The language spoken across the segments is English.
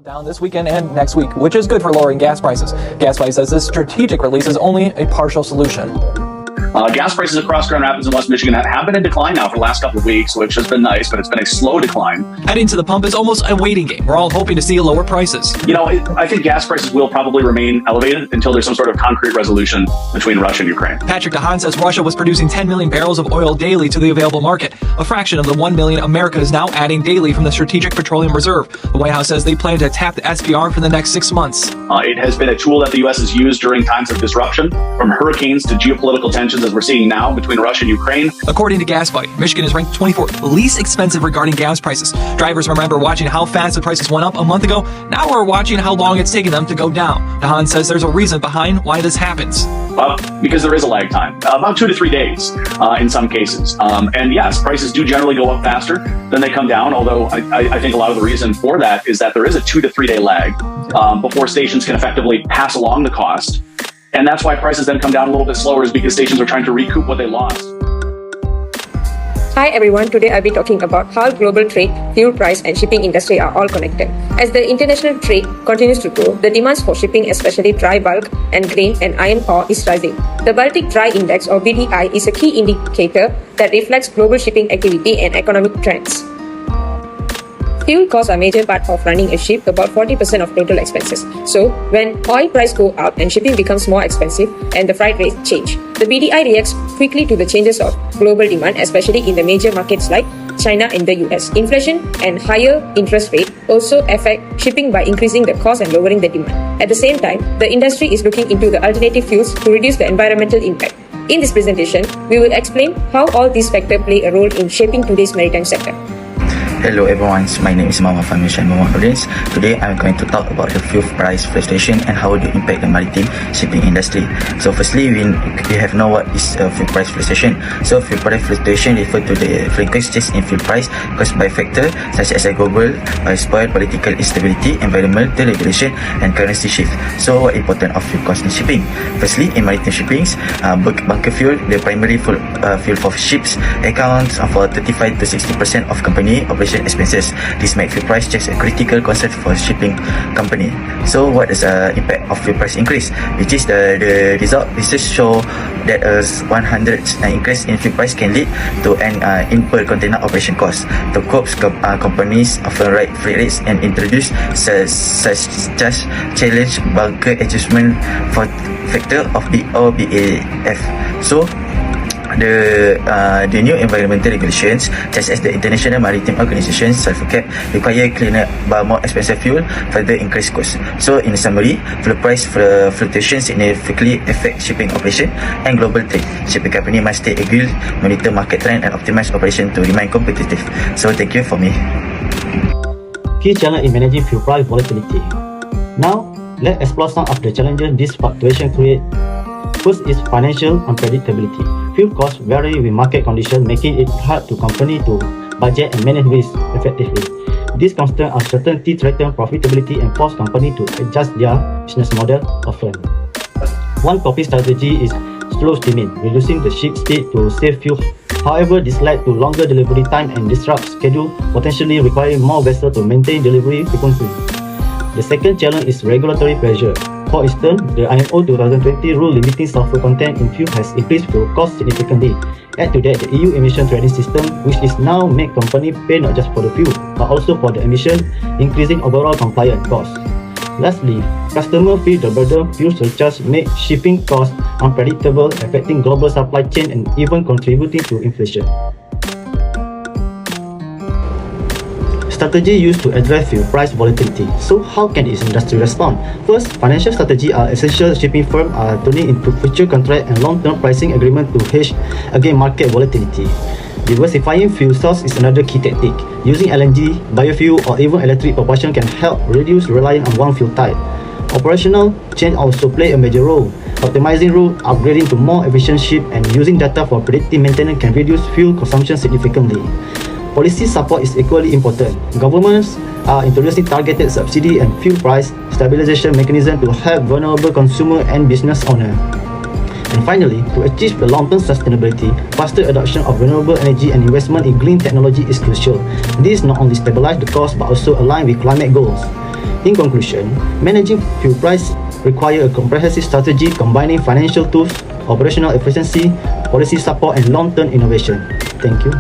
down this weekend and next week, which is good for lowering gas prices. GasPipe says this strategic release is only a partial solution. Gas prices across Grand Rapids and West Michigan have been in decline now for the last couple of weeks, which has been nice, but it's been a slow decline. Heading to the pump is almost a waiting game. We're all hoping to see lower prices. I think gas prices will probably remain elevated until there's some sort of concrete resolution between Russia and Ukraine. Patrick DeHaan says Russia was producing 10 million barrels of oil daily to the available market, a fraction of the 1 million America is now adding daily from the Strategic Petroleum Reserve. The White House says they plan to tap the SPR for the next 6 months. It has been a tool that the U.S. has used during times of disruption, from hurricanes to geopolitical tensions as we're seeing now between Russia and Ukraine. According to GasPipe, Michigan is ranked 24th least expensive regarding gas prices. Drivers remember watching how fast the prices went up a month ago. Now we're watching how long it's taking them to go down. DeHaan says there's a reason behind why this happens. Because there is a lag time, about 2 to 3 days in some cases. And yes, prices do generally go up faster than they come down, although I think a lot of the reason for that is that there is a 2 to 3 day lag before stations can effectively pass along the cost. And that's why prices then come down a little bit slower, is because stations are trying to recoup what they lost. Hi everyone, today I'll be talking about how global trade, fuel price and shipping industry are all connected. As the international trade continues to grow, the demands for shipping, especially dry bulk and grain and iron ore, is rising. The Baltic Dry Index or BDI is a key indicator that reflects global shipping activity and economic trends. Fuel costs are a major part of running a ship, about 40% of total expenses. So, when oil price go up and shipping becomes more expensive and the freight rates change, the BDI reacts quickly to the changes of global demand, especially in the major markets like China and the US. Inflation and higher interest rate also affect shipping by increasing the cost and lowering the demand. At the same time, the industry is looking into the alternative fuels to reduce the environmental impact. In this presentation, we will explain how all these factors play a role in shaping today's maritime sector. Hello everyone, my name is Muhammad Fahmi Muhammad. Today I'm going to talk about the fuel price fluctuation and how it impact the maritime shipping industry. So firstly, we have know what is fuel price fluctuation. So fuel price fluctuation refer to the frequent change in fuel price caused by factors such as a global spoil, political instability, environmental regulation and currency shift. So what important of fuel cost in shipping? Firstly, in maritime shipping, bunker fuel, the primary fuel for ships, accounts for 35 to 60% of company operation expenses. This makes fuel price just a critical concern for shipping company. So what is the impact of fuel price increase? Which is the result research show that a 100 increase in fuel price can lead to an in per container operation cost. To cope, companies often raise freight rates and introduce such challenge bunker adjustment for factor of the OBAF. So the new environmental regulations, such as the International Maritime Organization sulfur cap, require cleaner but more expensive fuel, further increase costs. So in summary, fuel price fluctuations significantly affect shipping operation and global trade. Shipping company must stay agile, monitor market trend and optimize operation to remain competitive. So thank you for me. Key challenge in managing fuel price volatility. Now, let's explore some of the challenges this fluctuation create. First is financial unpredictability. Fuel costs vary with market conditions, making it hard to company to budget and manage risk effectively. This constant uncertainty threatens profitability and force company to adjust their business model often. One coping strategy is slow steaming, reducing the ship speed to save fuel. However, this led to longer delivery time and disrupt schedule, potentially requiring more vessels to maintain delivery frequency. The second challenge is regulatory pressure. For instance, the IMO 2020 rule limiting sulfur content in fuel has increased fuel costs significantly. Add to that the EU emission trading system, which is now make companies pay not just for the fuel, but also for the emission, increasing overall compliance costs. Lastly, customers feel the burden fuel surcharge make shipping costs unpredictable, affecting global supply chain and even contributing to inflation. Strategy used to address fuel price volatility. So how can its industry respond? First, financial strategy are essential. Shipping firms are turning into future contract and long-term pricing agreement to hedge against market volatility. Diversifying fuel source is another key tactic. Using LNG, biofuel or even electric propulsion can help reduce reliance on one fuel type. Operational change also play a major role. Optimizing route, upgrading to more efficient ship and using data for predictive maintenance can reduce fuel consumption significantly. Policy support is equally important. Governments are introducing targeted subsidy and fuel price stabilization mechanism to help vulnerable consumer and business owners. And finally, to achieve the long-term sustainability, faster adoption of renewable energy and investment in green technology is crucial. This not only stabilize the cost but also align with climate goals. In conclusion, managing fuel price requires a comprehensive strategy combining financial tools, operational efficiency, policy support, and long-term innovation. Thank you.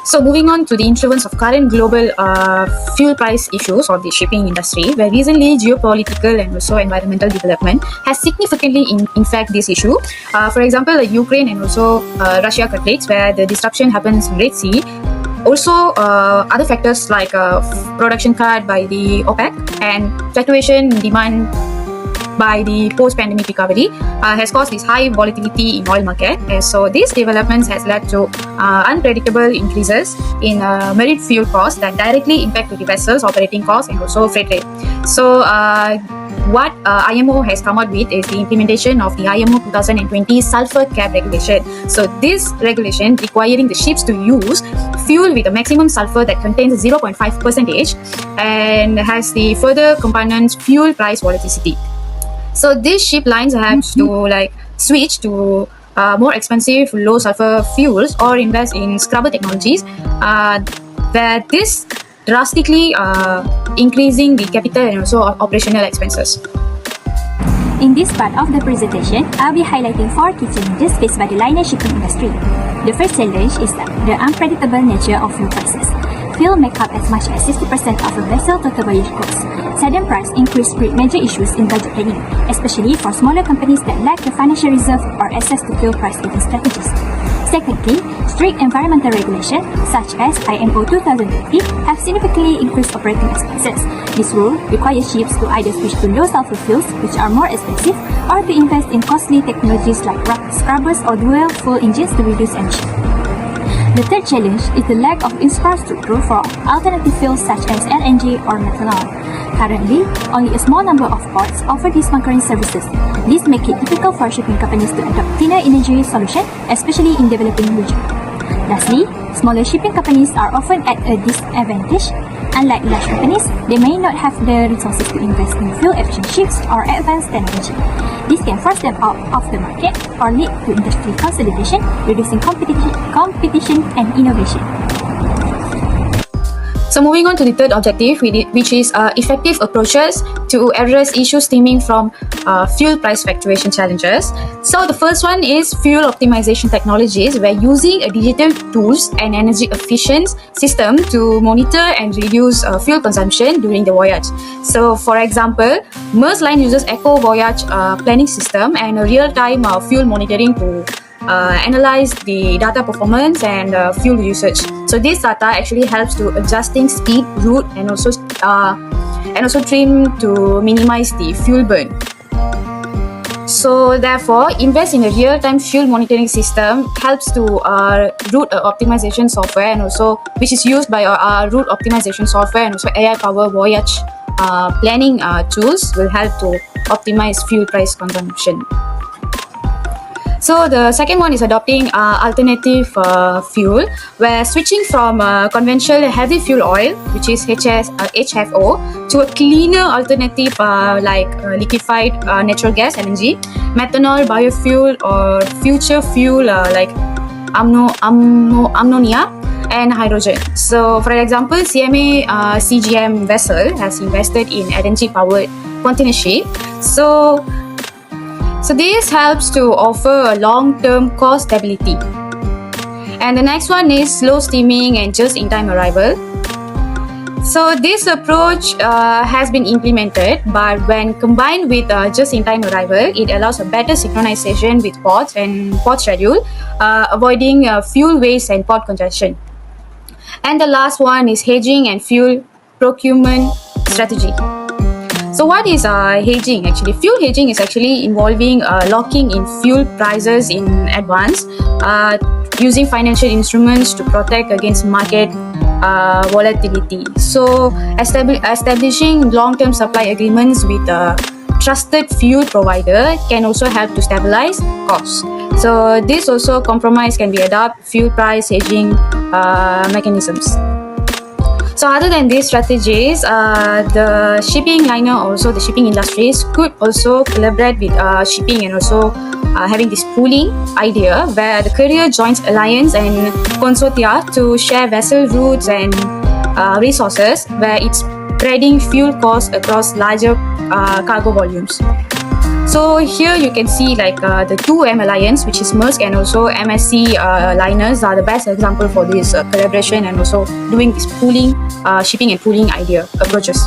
So moving on to the influence of current global fuel price issues on the shipping industry, where recently geopolitical and also environmental development has significantly in fact this issue. For example, like Ukraine and also Russia conflicts, where the disruption happens in Red Sea. Also, other factors like production cut by the OPEC and fluctuation in demand by the post-pandemic recovery has caused this high volatility in oil market. And so these developments has led to unpredictable increases in marine fuel costs that directly impact to the vessels operating costs and also freight rate. So what IMO has come out with is the implementation of the IMO 2020 sulfur cap regulation. So this regulation requiring the ships to use fuel with a maximum sulfur that contains 0.5% and has the further components fuel price volatility. So these ship lines have to switch to more expensive low sulfur fuels or invest in scrubber technologies where this drastically increasing the capital and also operational expenses. In this part of the presentation, I'll be highlighting 4 key challenges faced by the liner shipping industry. The first challenge is the unpredictable nature of fuel prices. Fuel make up as much as 60% of a vessel total voyage cost. Sudden price increase create major issues in budget planning, especially for smaller companies that lack the financial reserve or access to fuel price hedging strategies. Secondly, strict environmental regulations such as IMO 2020 have significantly increased operating expenses. This rule requires ships to either switch to low sulfur fuels, which are more expensive, or to invest in costly technologies like scrubbers or dual fuel engines to reduce emissions. The third challenge is the lack of infrastructure for alternative fuels such as LNG or methanol. Currently, only a small number of ports offer these bunkering services. This makes it difficult for shipping companies to adopt cleaner energy solutions, especially in developing regions. Lastly, smaller shipping companies are often at a disadvantage. Unlike large companies, they may not have the resources to invest in fuel-efficient ships or advanced technology. This can force them out of the market or lead to industry consolidation, reducing competition and innovation. So moving on to the third objective, which is effective approaches to address issues stemming from fuel price fluctuation challenges. So the first one is fuel optimization technologies, where using a digital tools and energy efficient system to monitor and reduce fuel consumption during the voyage. So for example, Maersk Line uses Eco Voyage planning system and a real-time fuel monitoring to analyze the data performance and fuel usage. So this data actually helps to adjusting speed, route, and also trim to minimize the fuel burn. So therefore, invest in a real-time fuel monitoring system helps to route optimization software, and also which is used by our route optimization software and also AI-powered voyage planning tools will help to optimize fuel price consumption. So the second one is adopting alternative fuel, where switching from conventional heavy fuel oil, which is HFO, to a cleaner alternative like liquefied natural gas (LNG), methanol, biofuel, or future fuel like ammonia and hydrogen. So for example, CMA CGM vessel has invested in LNG powered container ship. So this helps to offer a long-term cost stability. And the next one is slow steaming and just-in-time arrival. So this approach has been implemented, but when combined with just-in-time arrival, it allows a better synchronization with ports and port schedule, avoiding fuel waste and port congestion. And the last one is hedging and fuel procurement strategy. So what is hedging actually? Fuel hedging is actually involving locking in fuel prices in advance, using financial instruments to protect against market volatility. So establishing long-term supply agreements with a trusted fuel provider can also help to stabilize costs. So this also compromise can be adopted fuel price hedging mechanisms. So other than these strategies, the shipping liner, also the shipping industries could also collaborate with shipping and also having this pooling idea where the carrier joins alliance and consortia to share vessel routes and resources, where it's spreading fuel costs across larger cargo volumes. So here you can see like the 2M alliance, which is Maersk and also MSC liners, are the best example for this collaboration and also doing this pooling, shipping and pooling idea approaches.